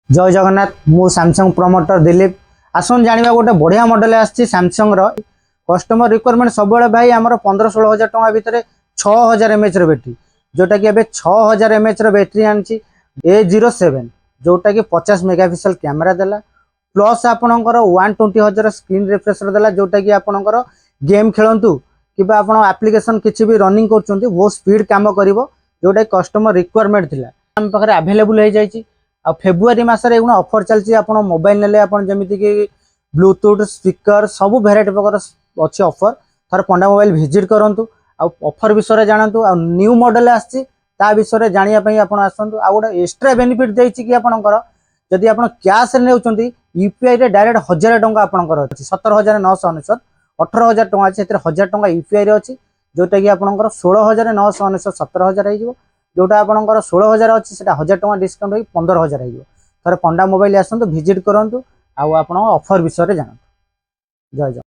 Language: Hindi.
जय जगन्नाथ मु सैमसंग प्रमोटर दिलीप आसन जाना गोटे बढ़िया मॉडल आसी सैमसंग कस्टमर रिक्वायरमेंट सब भाई आम 15-16 हजार भितर 6000 mAh बैटेरी जोटा कि 6000 mAh बैटेरी आनी A07 जोटा कि 50 मेगापिक्सल कैमेरा देला प्लस आपणकर 120 स्क्रीन रिफ्रेशर देला जोटा कि आपणकर गेम खेलतु कि आप्लिकेसन किसी भी रनिंग कर बहुत स्पीड काम कर जोटा कस्टमर रिक्वायरमेंट थी आम पाखे आभेलेबुल हो जाए आ फेब्रुआरी मसरे एगुण ऑफर चलती आप मोबाइल नेले जमीती कि ब्लूटूथ स्पीकर सब भेराइटी प्रकार अच्छी ऑफर थर पंडा मोबाइल विजिट करूँ ऑफर विषय जानतु आ न्यू मॉडल आसी विषय जानापी आप आसतु आ गोटे एक्सट्रा बेनिफिट देती कि आपंकर जदि आप कैश ने यूपीआई रे डायरेक्ट 1000 टंका आपंकर अच्छी 17,999 18,000 टंका अच्छे 1000 टंका यूपीआई अच्छी जोटा कि आपंकर 16,999 17,000 हो जोटा आपंकर 16,000 अच्छी 1000 टंका डिस्काउंट हो 15,000 हो थोड़े पंडा मोबाइल आसतु विजिट करूँ आप ऑफर विषय जानतु जय जय।